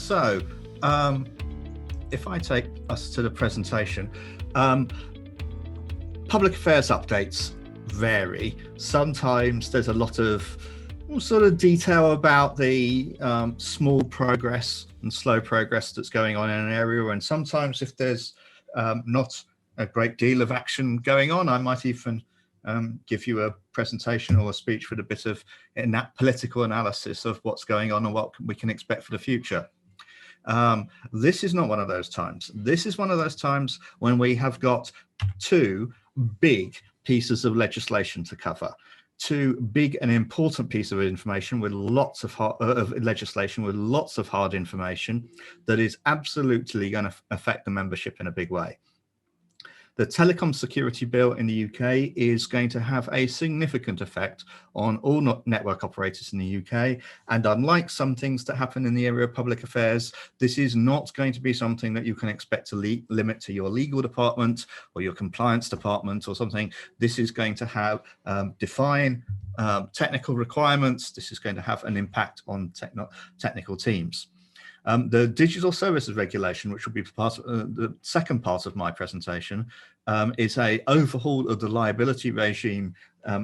So if I take us to the presentation, public affairs updates vary. Sometimes there's a lot of sort of detail about the small progress and slow progress that's going on in an area, and sometimes if there's not a great deal of action going on, I might even give you a presentation or a speech with a bit of political analysis of what's going on and what we can expect for the future. This is not one of those times. This is one of those times when we have got two big pieces of legislation to cover. Two big and important pieces of information with lots of legislation with lots of hard information that is absolutely going to affect the membership in a big way. The Telecoms Security Bill in the UK is going to have a significant effect on all network operators in the UK. And unlike some things that happen in the area of public affairs, this is not going to be something that you can expect to limit to your legal department or your compliance department or something. This is going to have define technical requirements. This is going to have an impact on technical teams. The Digital Services Regulation, which will be part of, the second part of my presentation, is an overhaul of the liability regime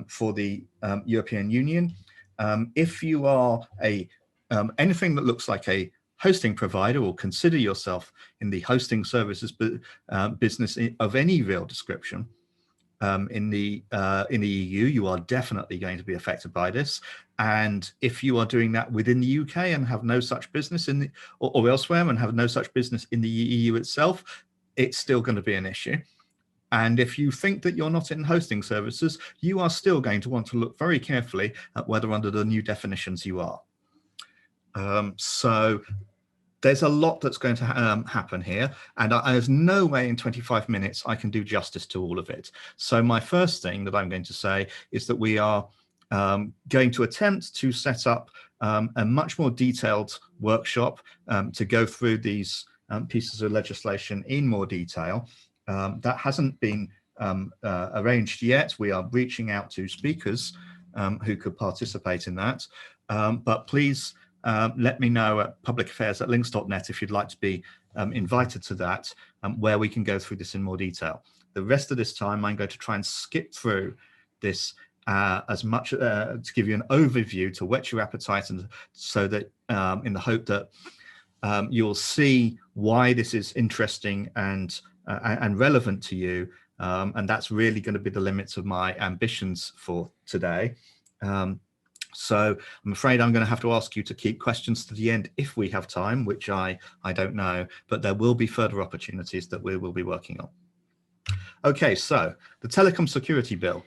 for the European Union. If you are anything that looks like a hosting provider or consider yourself in the hosting services business of any real description, in the EU, you are definitely going to be affected by this. And if you are doing that within the UK and have no such business in or elsewhere and have no such business in the EU itself, it's still going to be an issue. And if you think that you're not in hosting services, you are still going to want to look very carefully at whether under the new definitions you are. So there's a lot that's going to happen here, and there's no way in 25 minutes I can do justice to all of it. So my first thing that I'm going to say is that we are going to attempt to set up a much more detailed workshop to go through these pieces of legislation in more detail. That hasn't been arranged yet. We are reaching out to speakers who could participate in that, but please let me know at publicaffairs@linx.net if you'd like to be invited to that, where we can go through this in more detail. The rest of this time, I'm going to try and skip through this as much to give you an overview to whet your appetite, and so that in the hope that you'll see why this is interesting and relevant to you. And that's really going to be the limits of my ambitions for today. So I'm afraid I'm going to have to ask you to keep questions to the end if we have time, which I don't know, but there will be further opportunities that we will be working on. Okay, so the Telecom Security Bill.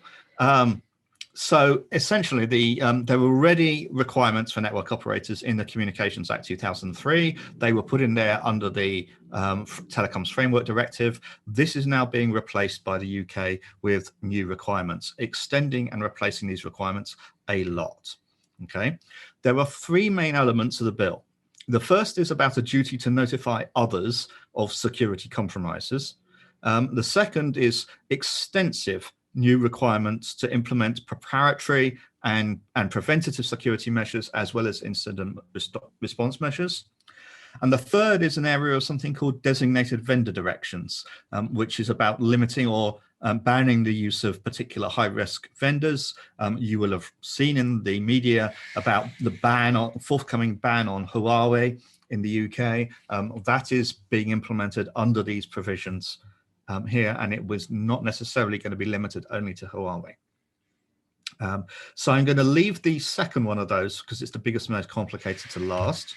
So essentially, there were already requirements for network operators in the Communications Act 2003. They were put in there under the Telecoms Framework Directive. This is now being replaced by the UK with new requirements, extending and replacing these requirements a lot. Okay, there are three main elements of the bill. The first is about a duty to notify others of security compromises. The second is extensive new requirements to implement preparatory and preventative security measures, as well as incident response measures. And the third is an area of something called designated vendor directions, which is about limiting or banning the use of particular high-risk vendors. You will have seen in the media about the forthcoming ban on Huawei in the UK. That is being implemented under these provisions here, and it was not necessarily going to be limited only to Huawei. So I'm going to leave the second one of those because it's the biggest and most complicated to last.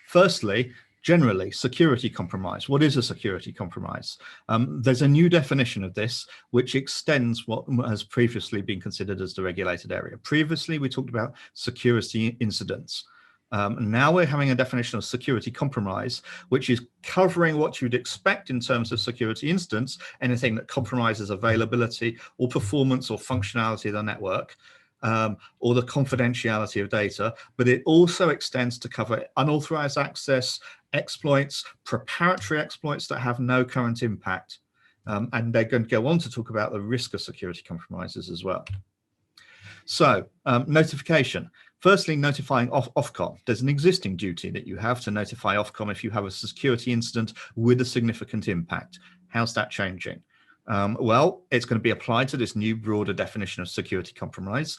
Firstly, generally, security compromise. What is a security compromise? There's a new definition of this, which extends what has previously been considered as the regulated area. Previously, we talked about security incidents. Now we're having a definition of security compromise, which is covering what you'd expect in terms of security incidents, anything that compromises availability or performance or functionality of the network, or the confidentiality of data, but it also extends to cover unauthorized access, exploits, preparatory exploits that have no current impact. And they're going to go on to talk about the risk of security compromises as well. So notification. Firstly, notifying Ofcom. There's an existing duty that you have to notify Ofcom if you have a security incident with a significant impact. How's that changing? Well, it's going to be applied to this new broader definition of security compromise.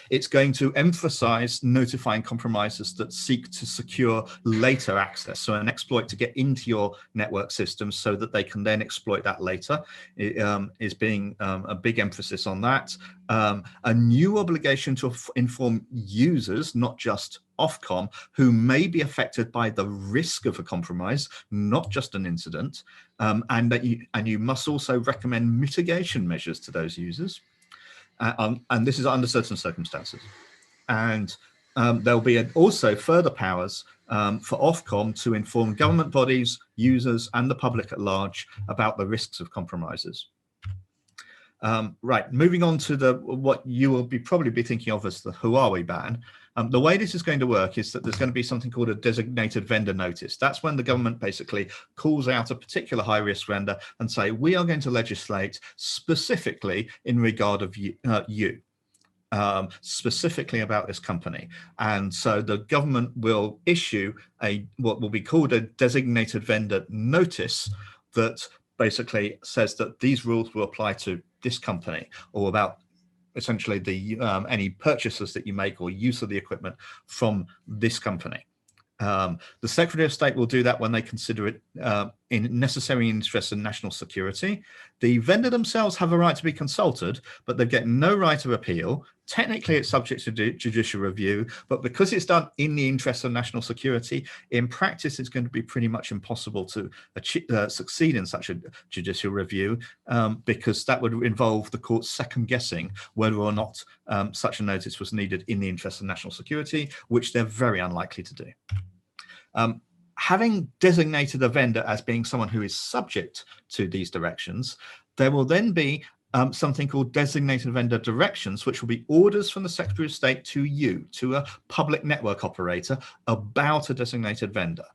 It's going to emphasize notifying compromisers that seek to secure later access, so an exploit to get into your network systems so that they can then exploit that later. It is being a big emphasis on that. A new obligation to inform users, not just Ofcom, who may be affected by the risk of a compromise, not just an incident, and you must also recommend mitigation measures to those users, and this is under certain circumstances. And there'll be also further powers for Ofcom to inform government bodies, users, and the public at large about the risks of compromises. Right, moving on to what you will probably be thinking of as the Huawei ban. The way this is going to work is that there's going to be something called a designated vendor notice. That's when the government basically calls out a particular high-risk vendor and say, we are going to legislate specifically in regard of you, specifically about this company. And so the government will issue what will be called a designated vendor notice that basically says that these rules will apply to this company, or about essentially the any purchases that you make or use of the equipment from this company. The Secretary of State will do that when they consider it in necessary interest of national security. The vendor themselves have a right to be consulted, but they get no right of appeal. Technically, it's subject to judicial review, but because it's done in the interest of national security, in practice, it's going to be pretty much impossible to succeed in such a judicial review, because that would involve the court second guessing whether or not such a notice was needed in the interest of national security, which they're very unlikely to do. Having designated a vendor as being someone who is subject to these directions, there will then be something called designated vendor directions, which will be orders from the Secretary of State to you, to a public network operator, about a designated vendor.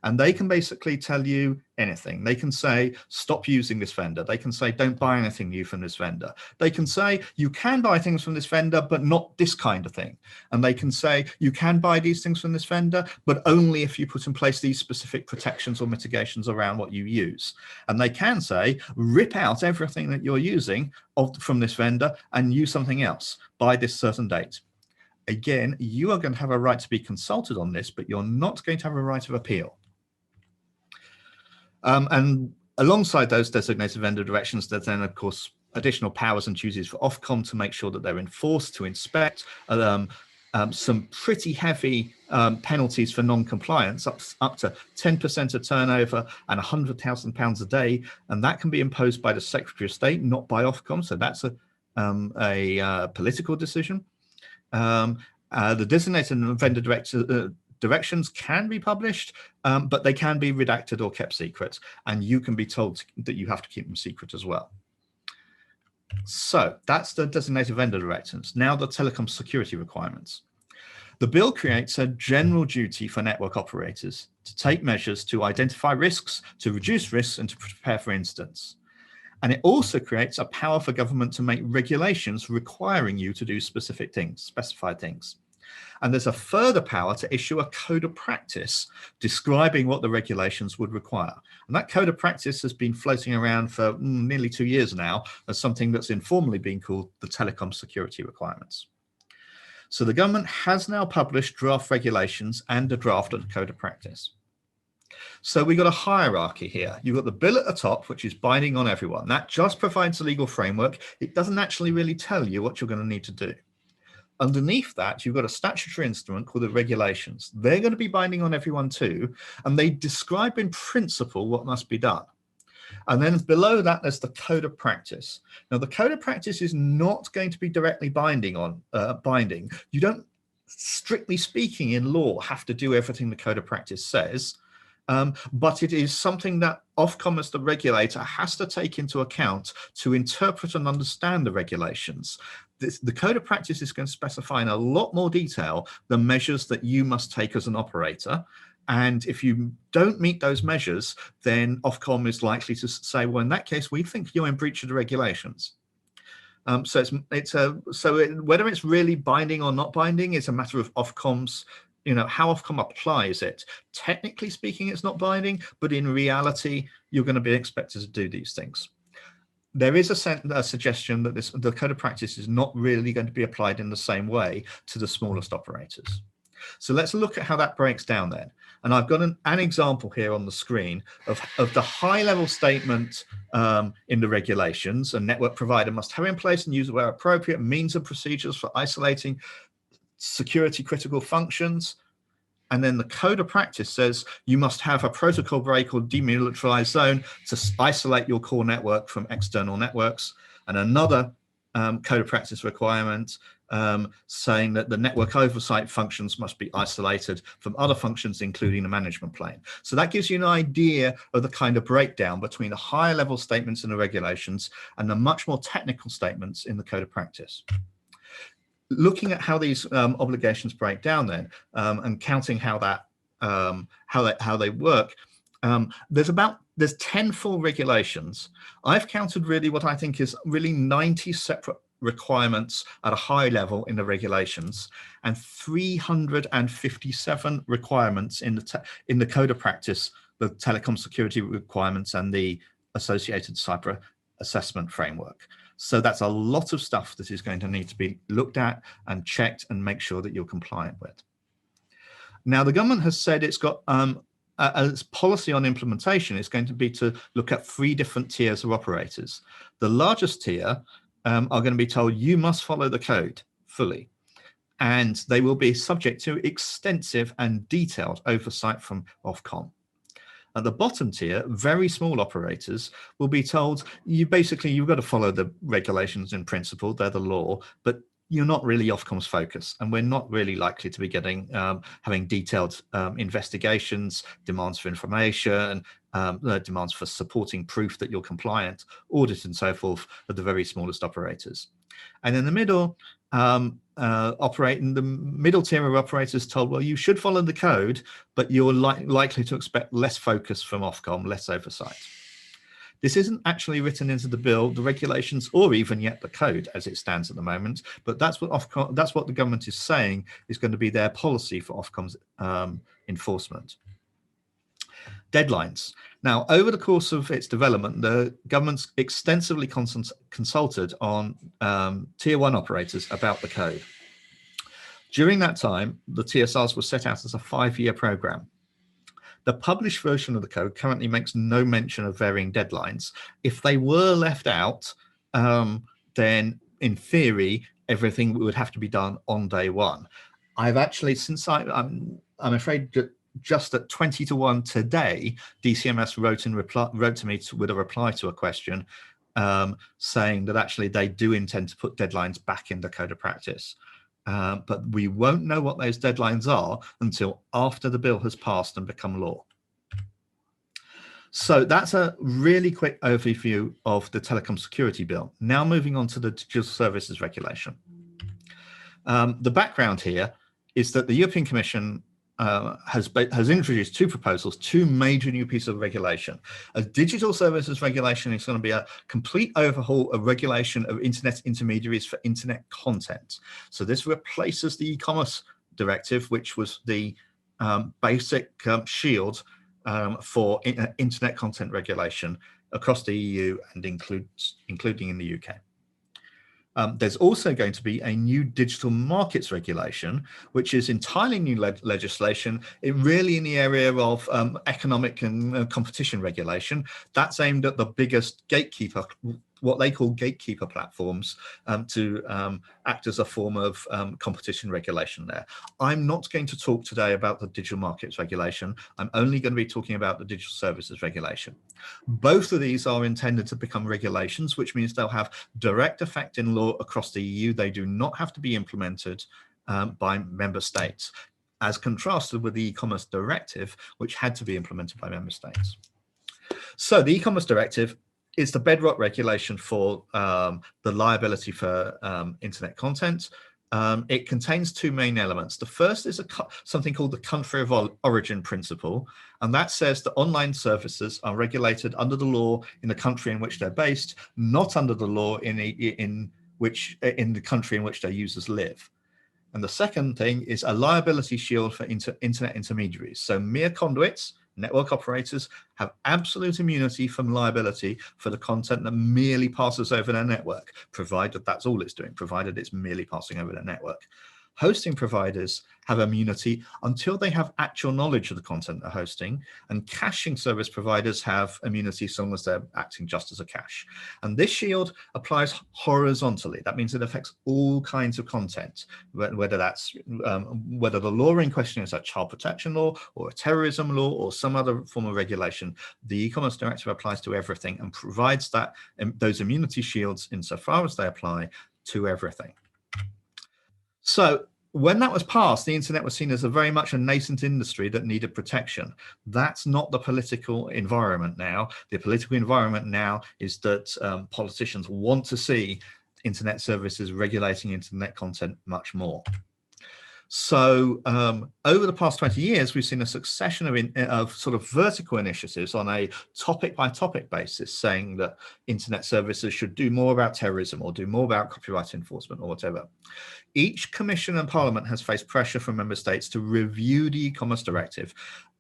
And they can basically tell you anything. They can say, stop using this vendor. They can say, don't buy anything new from this vendor. They can say, you can buy things from this vendor, but not this kind of thing. And they can say, you can buy these things from this vendor, but only if you put in place these specific protections or mitigations around what you use. And they can say, rip out everything that you're using from this vendor and use something else by this certain date. Again, you are going to have a right to be consulted on this, but you're not going to have a right of appeal. And alongside those designated vendor directions, there's then, of course, additional powers and duties for Ofcom to make sure that they're enforced, to inspect, some pretty heavy penalties for non-compliance, up to 10% of turnover and £100,000 a day, and that can be imposed by the Secretary of State, not by Ofcom. So that's a political decision. The designated vendor directions can be published, but they can be redacted or kept secret, and you can be told that you have to keep them secret as well. So that's the designated vendor directives. Now the telecom security requirements. The bill creates a general duty for network operators to take measures to identify risks, to reduce risks, and to prepare for incidents. And it also creates a power for government to make regulations requiring you to do specific things, specified things. And there's a further power to issue a code of practice describing what the regulations would require. And that code of practice has been floating around for nearly 2 years now as something that's informally been called the Telecom Security Requirements. So the government has now published draft regulations and a draft of the code of practice. So we've got a hierarchy here. You've got the bill at the top, which is binding on everyone. That just provides a legal framework. It doesn't actually really tell you what you're going to need to do. Underneath that, you've got a statutory instrument called the regulations. They're going to be binding on everyone too, and they describe in principle what must be done. And then below that, there's the code of practice. Now, the code of practice is not going to be directly binding on You don't, strictly speaking, in law, have to do everything the code of practice says. But it is something that Ofcom as the regulator has to take into account to interpret and understand the regulations. The code of practice is going to specify in a lot more detail the measures that you must take as an operator. And if you don't meet those measures, then Ofcom is likely to say, well, in that case, we think you're in breach of the regulations. Whether it's really binding or not binding is a matter of Ofcom's, how Ofcom applies it. Technically speaking, it's not binding, but in reality, you're going to be expected to do these things. There is a suggestion that the code of practice is not really going to be applied in the same way to the smallest operators. So let's look at how that breaks down then. And I've got an example here on the screen of the high-level statement in the regulations. A network provider must have in place and use where appropriate means and procedures for isolating security critical functions. And then the code of practice says you must have a protocol break or demilitarized zone to isolate your core network from external networks. And another code of practice requirement saying that the network oversight functions must be isolated from other functions, including the management plane. So that gives you an idea of the kind of breakdown between the higher level statements in the regulations and the much more technical statements in the code of practice. Looking at how these obligations break down then, and counting how they work, there's 10 full regulations. I've counted really what I think is really 90 separate requirements at a high level in the regulations, and 357 requirements in the code of practice, the telecom security requirements and the associated cyber assessment framework. So that's a lot of stuff that is going to need to be looked at and checked and make sure that you're compliant with. Now, the government has said it's got its policy on implementation is going to be to look at 3 different tiers of operators. The largest tier are going to be told you must follow the code fully, and they will be subject to extensive and detailed oversight from Ofcom. At the bottom tier, very small operators will be told you've got to follow the regulations in principle, they're the law, but you're not really Ofcom's focus, and we're not really likely to be having detailed investigations, demands for information, demands for supporting proof that you're compliant, audit and so forth at the very smallest operators. And in the middle, the middle tier of operators told, well, you should follow the code, but you're likely to expect less focus from Ofcom, less oversight. This isn't actually written into the bill, the regulations, or even yet the code as it stands at the moment, but that's what the government is saying is going to be their policy for Ofcom's enforcement. Deadlines. Now, over the course of its development, the government's extensively consulted on tier 1 operators about the code. During that time, the TSRs were set out as a 5-year program. The published version of the code currently makes no mention of varying deadlines. If they were left out, then in theory, everything would have to be done on day 1. I've actually, I'm afraid that just at 20 to 1 today, DCMS wrote to me with a reply to a question saying that actually they do intend to put deadlines back in the code of practice. But we won't know what those deadlines are until after the bill has passed and become law. So that's a really quick overview of the Telecom Security Bill. Now moving on to the Digital Services Regulation. The background here is that the European Commission has introduced 2 proposals, 2 major new pieces of regulation. A digital services regulation is going to be a complete overhaul of regulation of internet intermediaries for internet content. So this replaces the e-commerce directive, which was the basic shield for internet content regulation across the EU and including in the UK. There's also going to be a new digital markets regulation, which is entirely new legislation, really in the area of economic and competition regulation. That's aimed at the biggest gatekeeper, what they call gatekeeper platforms, to act as a form of competition regulation there. I'm not going to talk today about the digital markets regulation. I'm only going to be talking about the digital services regulation. Both of these are intended to become regulations, which means they'll have direct effect in law across the EU. They do not have to be implemented by member states, as contrasted with the e-commerce directive, which had to be implemented by member states. So the e-commerce directive is the bedrock regulation for the liability for internet content. It contains 2 main elements. The first is something called the country of origin principle, and that says that online services are regulated under the law in the country in which they're based, not under the law in which in the country in which their users live. And the second thing is a liability shield for internet intermediaries. So mere conduits, network operators, have absolute immunity from liability for the content that merely passes over their network, provided that's all it's doing, provided it's merely passing over their network. Hosting providers have immunity until they have actual knowledge of the content they're hosting, and caching service providers have immunity so long as they're acting just as a cache. And this shield applies horizontally. That means it affects all kinds of content, whether that's whether the law in question is a child protection law or a terrorism law or some other form of regulation. The e-commerce directive applies to everything and provides that those immunity shields insofar as they apply to everything. So when that was passed, the internet was seen as a very much a nascent industry that needed protection. That's not the political environment now. The political environment now is that politicians want to see internet services regulating internet content much more. So over the past 20 years, we've seen a succession of sort of vertical initiatives on a topic by topic basis, saying that internet services should do more about terrorism or do more about copyright enforcement or whatever. Each commission and parliament has faced pressure from member states to review the e-commerce directive,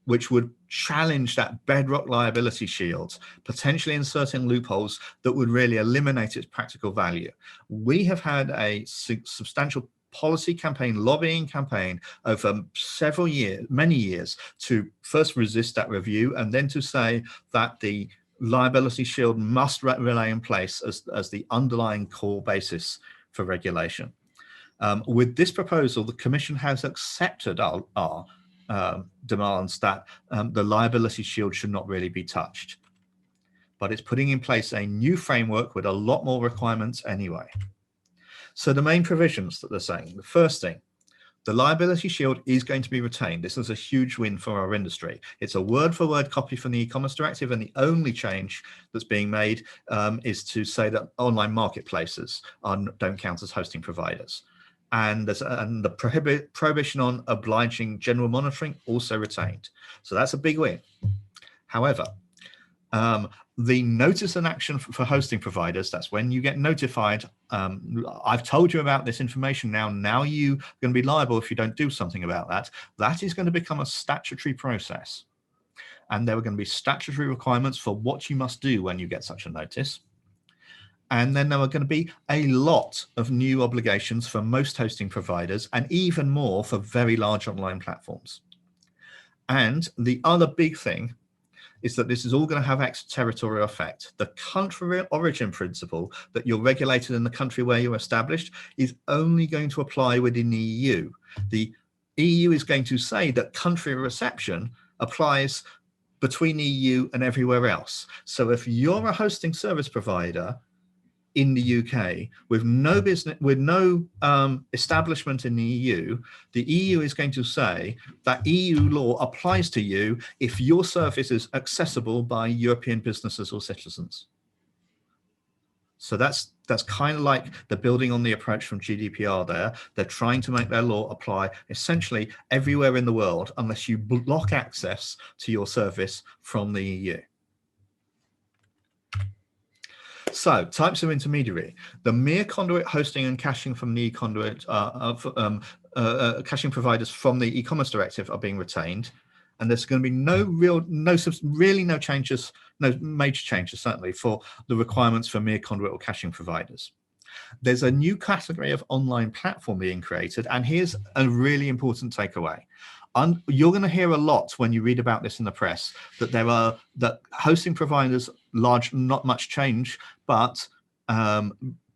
which would challenge that bedrock liability shield, potentially inserting loopholes that would really eliminate its practical value. We have had a substantial policy campaign, lobbying campaign over several years, many years, to first resist that review and then to say that the liability shield must remain in place as the underlying core basis for regulation. With this proposal, the Commission has accepted our demands that the liability shield should not really be touched, but it's putting in place a new framework with a lot more requirements anyway. So the main provisions that they're saying, the first thing, the liability shield is going to be retained. This is a huge win for our industry. It's a word-for-word copy from the e-commerce directive, and the only change that's being made is to say that online marketplaces don't count as hosting providers. And the prohibition on obliging general monitoring also retained. So that's a big win. However, the notice and action for hosting providers, that's when you get notified, I've told you about this information now you're going to be liable if you don't do something about that. That is going to become a statutory process. And there are going to be statutory requirements for what you must do when you get such a notice. And then there are going to be a lot of new obligations for most hosting providers and even more for very large online platforms. And the other big thing is that this is all going to have extraterritorial effect. The country origin principle that you're regulated in the country where you're established is only going to apply within the EU. The EU is going to say that country of reception applies between the EU and everywhere else. So if you're a hosting service provider in the UK with no business, with no establishment in the EU is going to say that EU law applies to you if your service is accessible by European businesses or citizens. So that's kind of like they're building on the approach from GDPR there. They're trying to make their law apply essentially everywhere in the world unless you block access to your service from the EU. So, types of intermediary. The mere conduit hosting and caching from the conduit caching providers from the e-commerce directive are being retained, and there's going to be no major changes certainly for the requirements for mere conduit or caching providers. There's a new category of online platform being created, and here's a really important takeaway. You're going to hear a lot when you read about this in the press that hosting providers, not much change, but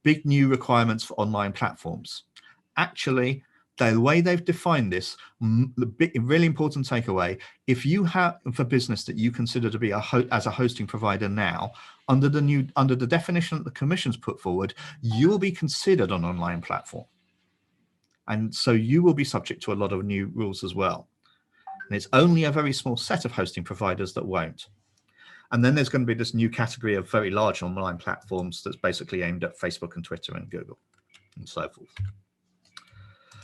big new requirements for online platforms. Actually, the way they've defined this, really important takeaway, if you have for business that you consider to be as a hosting provider now, under the definition that the Commission's put forward, you will be considered an online platform. And so you will be subject to a lot of new rules as well. And it's only a very small set of hosting providers that won't. And then there's going to be this new category of very large online platforms that's basically aimed at Facebook and Twitter and Google and so forth.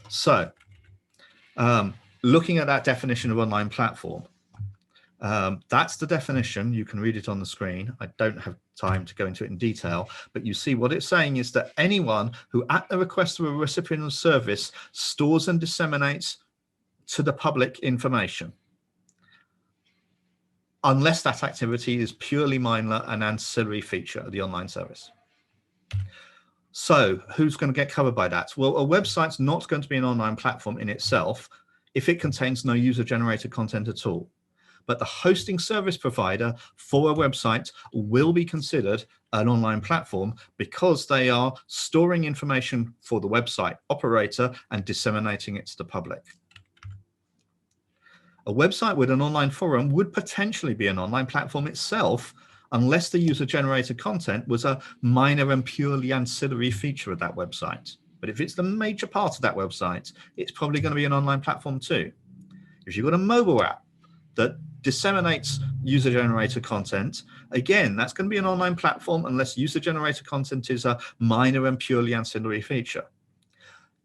So looking at that definition of online platform, That's the definition. You can read it on the screen. I don't have time to go into it in detail, but you see what it's saying is that anyone who, at the request of a recipient of service, stores and disseminates to the public information, unless that activity is purely minor and ancillary feature of the online service. So who's going to get covered by that? Well, a website's not going to be an online platform in itself if it contains no user-generated content at all. But the hosting service provider for a website will be considered an online platform because they are storing information for the website operator and disseminating it to the public. A website with an online forum would potentially be an online platform itself, unless the user-generated content was a minor and purely ancillary feature of that website. But if it's the major part of that website, it's probably going to be an online platform too. If you've got a mobile app that disseminates user-generated content, again, that's going to be an online platform unless user-generated content is a minor and purely ancillary feature.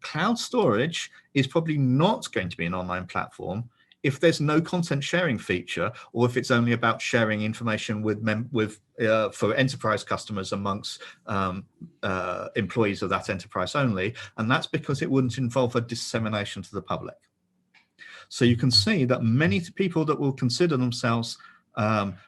Cloud storage is probably not going to be an online platform if there's no content sharing feature, or if it's only about sharing information for enterprise customers amongst employees of that enterprise only, and that's because it wouldn't involve a dissemination to the public. So you can see that many people that will consider themselves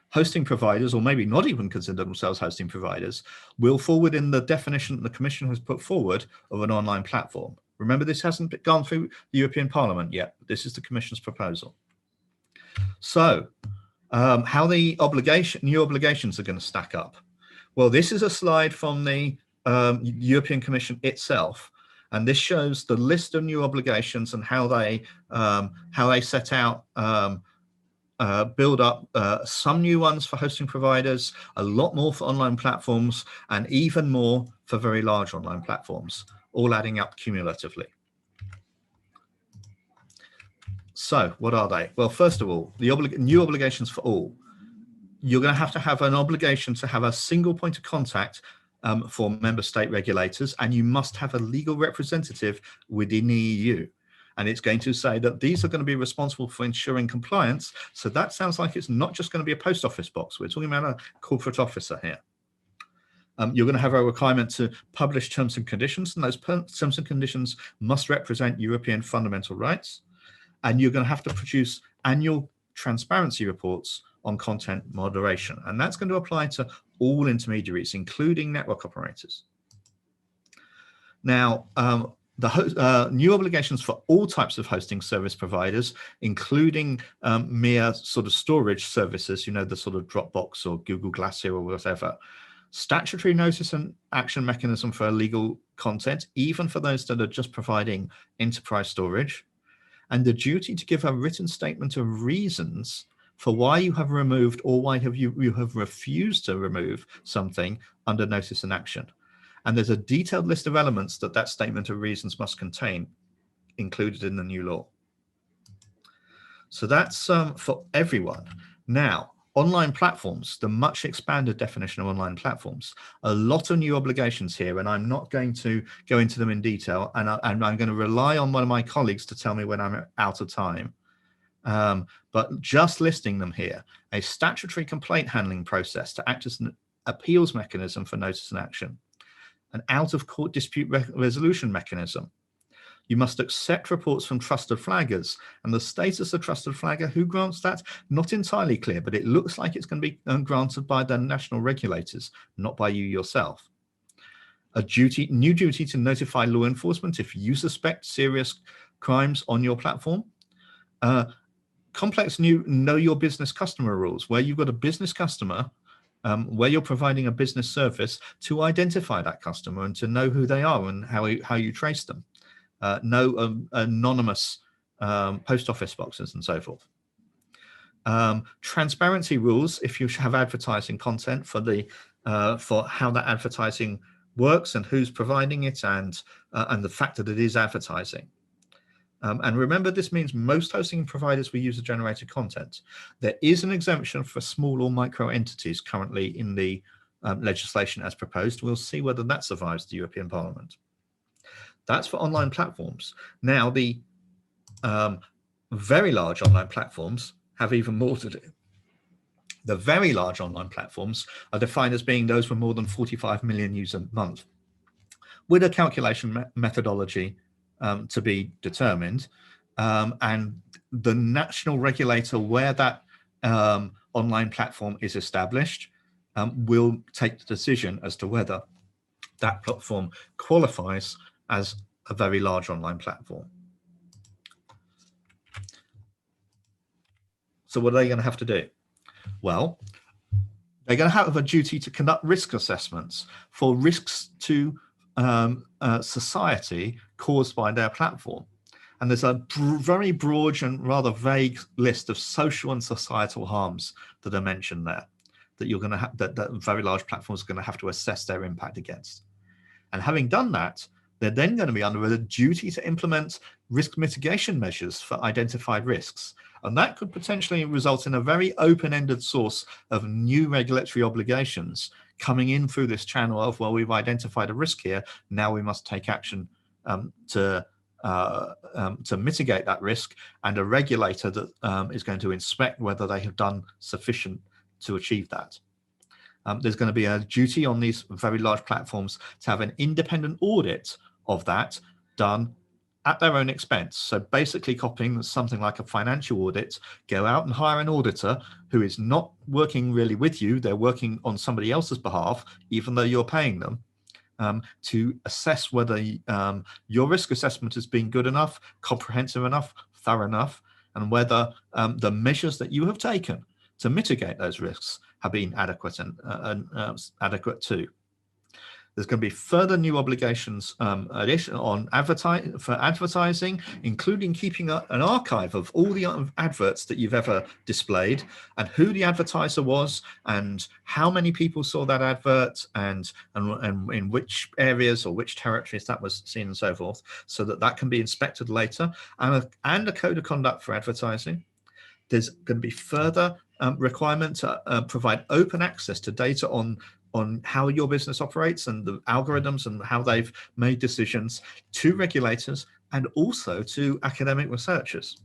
hosting providers, or maybe not even consider themselves hosting providers, will fall within the definition that the Commission has put forward of an online platform. Remember, this hasn't gone through the European Parliament yet. This is the Commission's proposal. So how the new obligations are going to stack up. Well, this is a slide from the European Commission itself. And this shows the list of new obligations and how they set out, build up some new ones for hosting providers, a lot more for online platforms, and even more for very large online platforms, all adding up cumulatively. So what are they? Well, first of all, the new obligations for all. You're going to have an obligation to have a single point of contact for member state regulators, and you must have a legal representative within the EU. And it's going to say that these are going to be responsible for ensuring compliance. So that sounds like it's not just going to be a post office box. We're talking about a corporate officer here. You're going to have a requirement to publish terms and conditions, and those terms and conditions must represent European fundamental rights. And you're going to have to produce annual transparency reports on content moderation. And that's going to apply to all intermediaries, including network operators. Now, the new obligations for all types of hosting service providers, including mere sort of storage services, you know, the sort of Dropbox or Google Glacier or whatever, statutory notice and action mechanism for illegal content, even for those that are just providing enterprise storage, and the duty to give a written statement of reasons for why you have removed or why you have refused to remove something under notice and action. And there's a detailed list of elements that statement of reasons must contain, included in the new law. So that's for everyone. Now, online platforms, the much expanded definition of online platforms, a lot of new obligations here, and I'm not going to go into them in detail, and I'm going to rely on one of my colleagues to tell me when I'm out of time. But just listing them here: a statutory complaint handling process to act as an appeals mechanism for notice and action, an out-of-court dispute resolution mechanism. You must accept reports from trusted flaggers, and the status of trusted flagger, who grants that? Not entirely clear, but it looks like it's going to be granted by the national regulators, not by you yourself. A new duty to notify law enforcement if you suspect serious crimes on your platform. Complex new know your business customer rules, where you've got a business customer, where you're providing a business service, to identify that customer and to know who they are and how you trace them. No anonymous post office boxes and so forth. Transparency rules if you have advertising content for how that advertising works and who's providing it, and the fact that it is advertising. And remember, this means most hosting providers will user-generated content. There is an exemption for small or micro entities currently in the legislation as proposed. We'll see whether that survives the European Parliament. That's for online platforms. Now, the very large online platforms have even more to do. The very large online platforms are defined as being those with more than 45 million users a month, with a calculation methodology to be determined. And the national regulator where that online platform is established will take the decision as to whether that platform qualifies as a very large online platform. So what are they going to have to do? Well, they're going to have a duty to conduct risk assessments for risks to society caused by their platform. And there's a very broad and rather vague list of social and societal harms that are mentioned there, that you're going to have, that very large platforms are going to have to assess their impact against. And having done that, they're then going to be under a duty to implement risk mitigation measures for identified risks. And that could potentially result in a very open-ended source of new regulatory obligations coming in through this channel of, well, we've identified a risk here, now we must take action to mitigate that risk, and a regulator that is going to inspect whether they have done sufficient to achieve that. There's going to be a duty on these very large platforms to have an independent audit of that done at their own expense. So basically copying something like a financial audit, go out and hire an auditor who is not working really with you, they're working on somebody else's behalf, even though you're paying them, to assess whether your risk assessment has been good enough, comprehensive enough, thorough enough, and whether the measures that you have taken to mitigate those risks have been adequate and adequate too. There's going to be further new obligations on advertising, including keeping an archive of all the adverts that you've ever displayed, and who the advertiser was, and how many people saw that advert, and in which areas or which territories that was seen, and so forth, so that that can be inspected later, and a code of conduct for advertising. There's going to be further requirement to provide open access to data on how your business operates and the algorithms and how they've made decisions to regulators and also to academic researchers.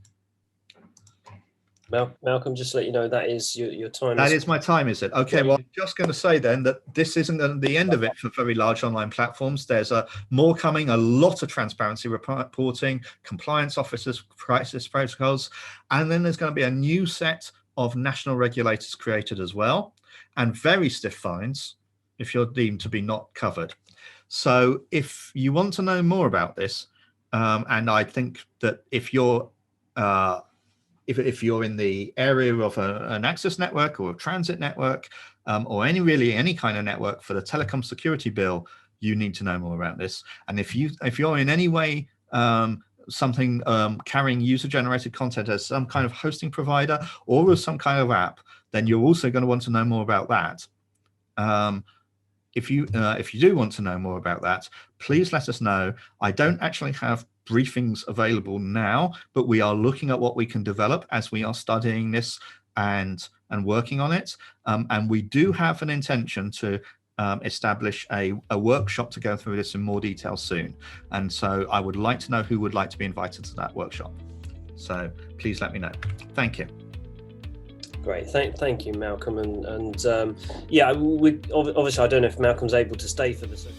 Malcolm, just to let you know, that is your time. That is my time, is it? Okay, well, I'm just going to say then that this isn't going to be the end of it for very large online platforms. There's more coming, a lot of transparency reporting, compliance officers, crisis protocols, and then there's going to be a new set of national regulators created as well, and very stiff fines if you're deemed to be not covered. So if you want to know more about this, and I think that if you're in the area of an access network or a transit network, or any kind of network for the Telecom Security Bill, you need to know more about this. And if you're in any way carrying user-generated content as some kind of hosting provider or as some kind of app, then you're also going to want to know more about that. If you do want to know more about that, please let us know. I don't actually have briefings available now, but we are looking at what we can develop as we are studying this and working on it. And we do have an intention to establish a workshop to go through this in more detail soon. And so I would like to know who would like to be invited to that workshop. So please let me know. Thank you. Great, thank you, Malcolm, and yeah, obviously I don't know if Malcolm's able to stay for the second.